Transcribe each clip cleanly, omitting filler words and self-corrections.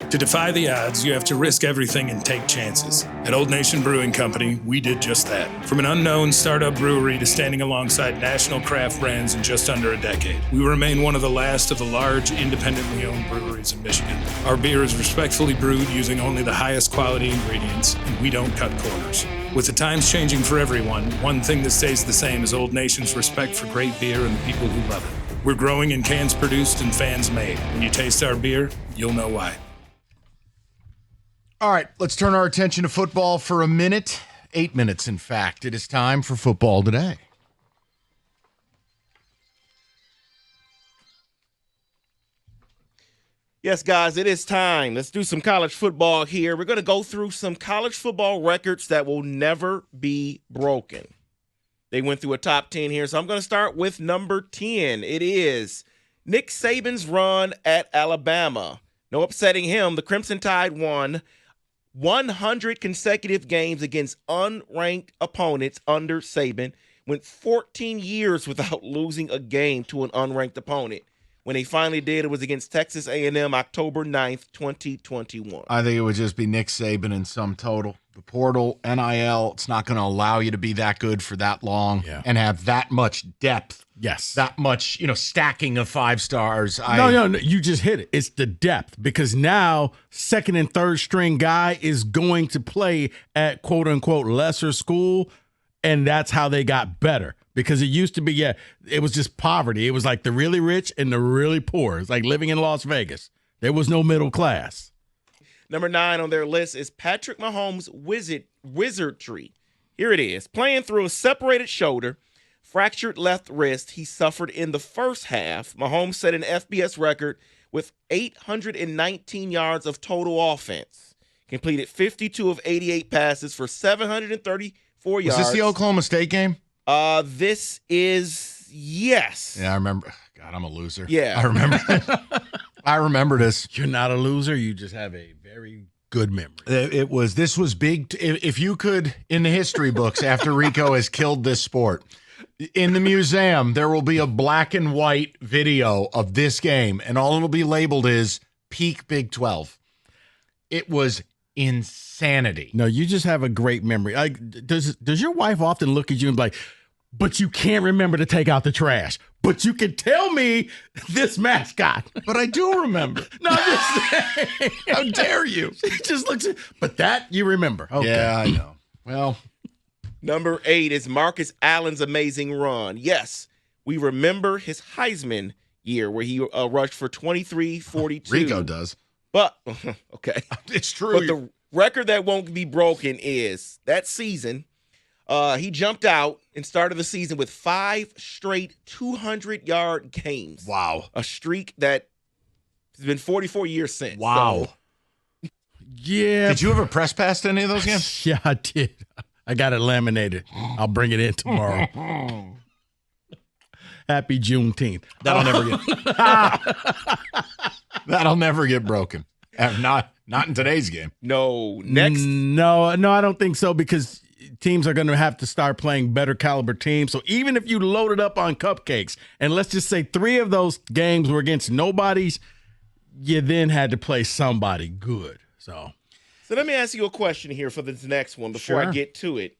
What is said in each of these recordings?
To defy the odds, you have to risk everything and take chances. At Old Nation Brewing Company, we did just that. From an unknown startup brewery to standing alongside national craft brands in just under a decade, we remain one of the last of the large, independently owned breweries in Michigan. Our beer is respectfully brewed using only the highest quality ingredients, and we don't cut corners. With the times changing for everyone, one thing that stays the same is Old Nation's respect for great beer and the people who love it. We're growing in cans produced and fans made. When you taste our beer, you'll know why. All right, let's turn our attention to football for a minute. 8 minutes, in fact. It is time for Football Today. Yes, guys, it is time. Let's do some college football here. We're going to go through some college football records that will never be broken. They went through a top 10 here, so I'm going to start with number 10. It is Nick Saban's run at Alabama. No upsetting him. The Crimson Tide won 100 consecutive games against unranked opponents under Saban, went 14 years without losing a game to an unranked opponent. When they finally did, it was against Texas A&M October 9th, 2021. I think it would just be Nick Saban in sum total. The portal, NIL, it's not going to allow you to be that good for that long and have that much depth. Yes. That much, stacking of 5 stars. No, you just hit it. It's the depth, because now second and third string guy is going to play at quote unquote lesser school, and that's how they got better. Because it used to be, it was just poverty. It was like the really rich and the really poor. It's like living in Las Vegas. There was no middle class. Number 9 on their list is Patrick Mahomes' wizardry. Here it is. Playing through a separated shoulder, fractured left wrist he suffered in the first half, Mahomes set an FBS record with 819 yards of total offense. Completed 52 of 88 passes for 734 yards. Was this the Oklahoma State game? This is, yes. Yeah, I remember. God, I'm a loser. Yeah. I remember. I remember this. You're not a loser. You just have a very good memory. This was big. If you could, in the history books, after Rico has killed this sport, in the museum, there will be a black and white video of this game, and all it'll be labeled is peak Big 12. It was insanity. No, you just have a great memory. Like, does your wife often look at you and be like, but you can't remember to take out the trash, but you can tell me this mascot? But I do remember. No, I'm just saying. How dare you? She just looks at, but that you remember. Okay. Yeah, I know. Well, number 8 is Marcus Allen's amazing run. Yes, we remember his Heisman year where he rushed for 23-42. Rico does. But, okay. It's true. But the record that won't be broken is that season, he jumped out and started the season with 5 straight 200-yard games. Wow. A streak that has been 44 years since. Wow. So. Yeah. Did you ever press past any of those games? Yeah, I did. I got it laminated. I'll bring it in tomorrow. Happy Juneteenth. That'll never get broken. Not in today's game. No. Next. No, I don't think so, because teams are going to have to start playing better caliber teams. So even if you loaded up on cupcakes, and let's just say 3 of those games were against nobodies, you then had to play somebody good. So let me ask you a question here for this next one before Sure. I get to it.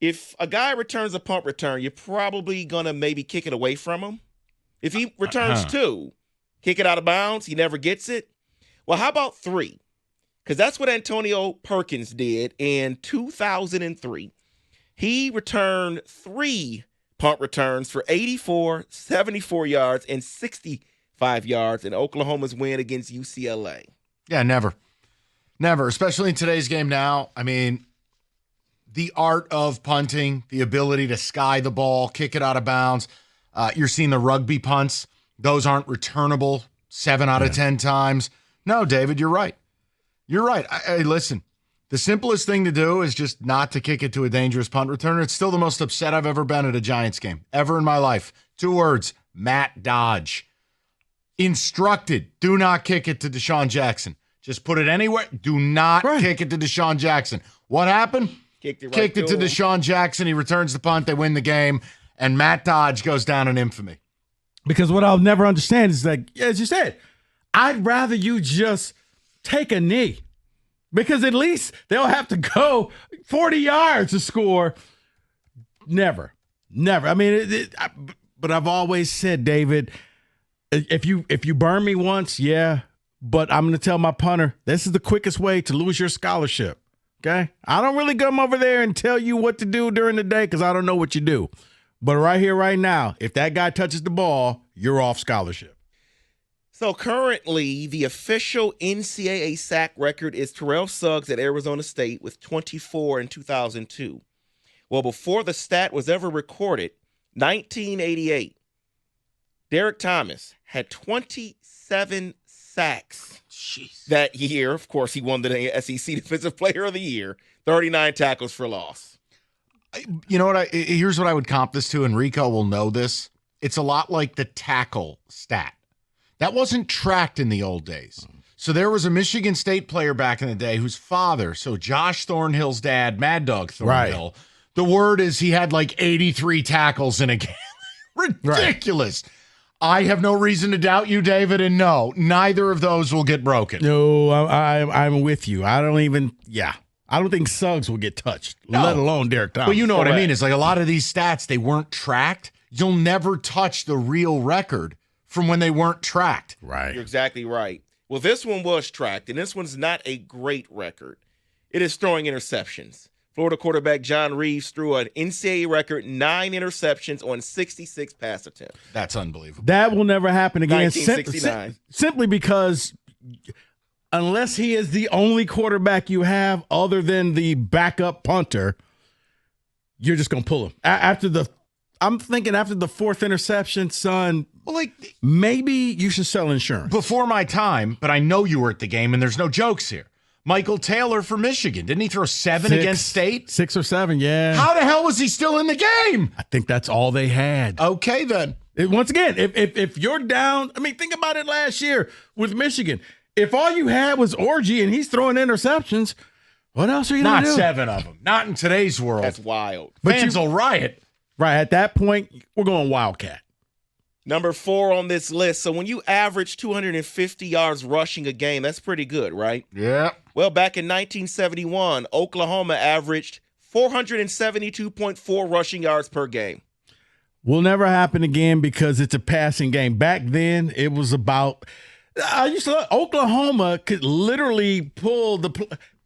If a guy returns a punt return, you're probably going to maybe kick it away from him. If he returns 2, kick it out of bounds, he never gets it. Well, how about 3? Because that's what Antonio Perkins did in 2003. He returned 3 punt returns for 84, 74 yards, and 65 yards in Oklahoma's win against UCLA. Yeah, never. Never, especially in today's game now. I mean, the art of punting, the ability to sky the ball, kick it out of bounds. You're seeing the rugby punts. Those aren't returnable 7 out of 10 times. No, David, you're right. You're right. Listen, the simplest thing to do is just not to kick it to a dangerous punt returner. It's still the most upset I've ever been at a Giants game, ever in my life. 2 words, Matt Dodge. Instructed, do not kick it to Deshaun Jackson. Just put it anywhere. Do not kick it to Deshaun Jackson. What happened? Kicked it to Deshaun Jackson. He returns the punt. They win the game. And Matt Dodge goes down in infamy. Because what I'll never understand is, like, as you said, I'd rather you just take a knee because at least they'll have to go 40 yards to score. Never. I mean, but I've always said, David, if you burn me once, yeah, but I'm going to tell my punter, this is the quickest way to lose your scholarship. Okay? I don't really come over there and tell you what to do during the day because I don't know what you do. But right here, right now, if that guy touches the ball, you're off scholarship. So currently, the official NCAA sack record is Terrell Suggs at Arizona State with 24 in 2002. Well, before the stat was ever recorded, 1988, Derek Thomas had 27 sacks that year. Of course, he won the SEC Defensive Player of the Year, 39 tackles for loss. You know what? Here's what I would comp this to, and Rico will know this. It's a lot like the tackle stat. That wasn't tracked in the old days. So there was a Michigan State player back in the day whose father, so Josh Thornhill's dad, Mad Dog Thornhill, right. The word is he had like 83 tackles in a game. Ridiculous. Right. I have no reason to doubt you, David, and no, neither of those will get broken. No, I'm with you. I don't think Suggs will get touched, let alone Derek Thomas. But you know what I mean? It's like a lot of these stats, they weren't tracked. You'll never touch the real record from when they weren't tracked. Right. You're exactly right. Well, this one was tracked, and this one's not a great record. It is throwing interceptions. Florida quarterback John Reeves threw an NCAA record 9 interceptions on 66 pass attempts. That's unbelievable. That will never happen again. 1969. Simply because unless he is the only quarterback you have other than the backup punter, you're just going to pull him. I'm thinking after the 4th interception, son, maybe you should sell insurance. Before my time, but I know you were at the game, and there's no jokes here. Michael Taylor for Michigan. Didn't he throw 7 against State? 6 or 7, yeah. How the hell was he still in the game? I think that's all they had. Okay, then. Once again, if you're down, I mean, think about it last year with Michigan. If all you had was Orgy and he's throwing interceptions, what else are you going to do? Not 7 of them. Not in today's world. That's wild. Fans will riot. Right, at that point, we're going Wildcat. Number 4 on this list. So when you average 250 yards rushing a game, that's pretty good, right? Yeah. Well, back in 1971, Oklahoma averaged 472.4 rushing yards per game. Will never happen again because it's a passing game. Back then, it was about Oklahoma could literally pull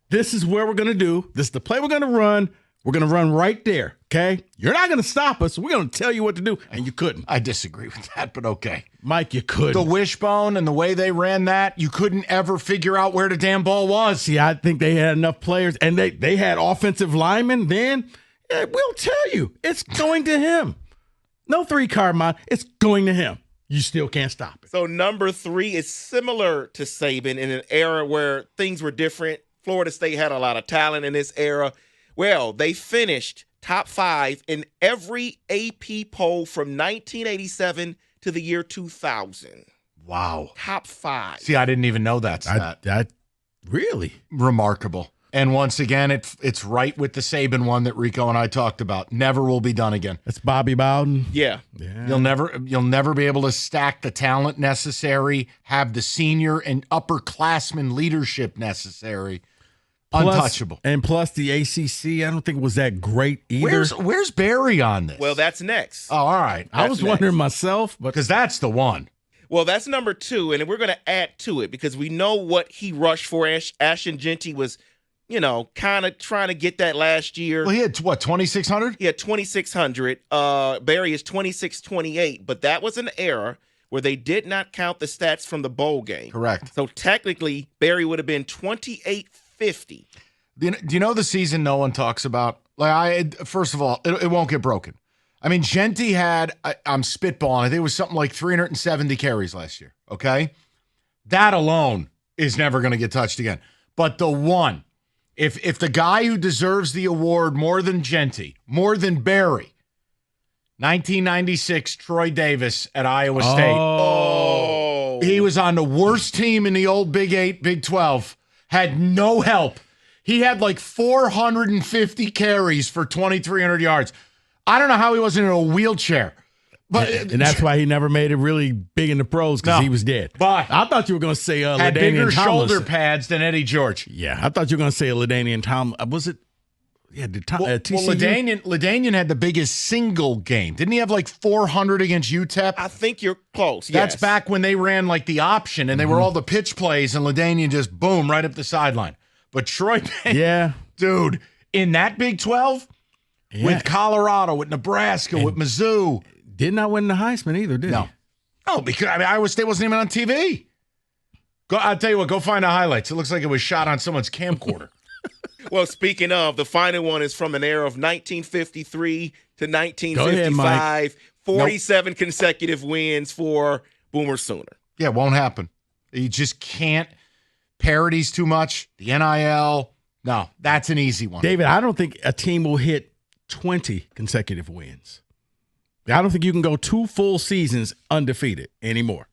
this is where we're going to do. This is the play we're going to run. We're going to run right there, okay? You're not going to stop us. We're going to tell you what to do, and you couldn't. I disagree with that, but okay. Mike, you couldn't. The wishbone and the way they ran that, you couldn't ever figure out where the damn ball was. See, I think they had enough players, and they had offensive linemen then. Yeah, we'll tell you, it's going to him. No 3-card mind. It's going to him. You still can't stop it. So number 3 is similar to Saban in an era where things were different. Florida State had a lot of talent in this era. Well, they finished top 5 in every AP poll from 1987 to the year 2000. Wow. Top 5. See, I didn't even know that stat. That really remarkable. And once again, it's right with the Saban one that Rico and I talked about. Never will be done again. That's Bobby Bowden. Yeah. You'll never be able to stack the talent necessary, have the senior and upperclassmen leadership necessary. Untouchable. Plus the ACC, I don't think it was that great either. Where's Barry on this? Well, that's next. Oh, all right. I was wondering myself. Because that's the one. Well, that's number 2, and we're going to add to it because we know what he rushed for. Ashton Genty was, kind of trying to get that last year. Well, he had, 2,600? He had 2,600. Barry is 2,628, but that was an era where they did not count the stats from the bowl game. Correct. So technically, Barry would have been 2,850. Do you know the season no one talks about? First of all, it won't get broken. I mean, Genty had, I'm spitballing, I think it was something like 370 carries last year, okay? That alone is never going to get touched again. But the one, if the guy who deserves the award more than Genty, more than Barry, 1996 Troy Davis at Iowa State. Oh. He was on the worst team in the old Big 8, Big 12, had no help. He had like 450 carries for 2,300 yards. I don't know how he wasn't in a wheelchair, But and that's why he never made it really big in the pros because No. he was dead. But I thought you were going to say had LaDainian bigger Tomlinson. shoulder pads than Eddie George. Yeah, I thought you were going to say LaDainian Tomlinson. Was it? Yeah, TCU? LaDainian had the biggest single game. Didn't he have like 400 against UTEP? I think you're close. That's yes. back when they ran like the option and they were all the pitch plays and LaDainian just boom right up the sideline. But Troy, Yeah. dude, in that Big 12 with Colorado, with Nebraska, with Mizzou. Did not win the Heisman either, did he? No, because Iowa State wasn't even on TV. I'll tell you what, go find the highlights. It looks like it was shot on someone's camcorder. Well, speaking of, the final one is from an era of 1953 to 1955. Go ahead, Mike. 47 consecutive wins for Boomer Sooner. Yeah, it won't happen. You just can't. Parodies too much. The NIL. No, that's an easy one. David, I don't think a team will hit 20 consecutive wins. I don't think you can go 2 full seasons undefeated anymore.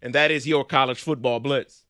And that is your college football blitz.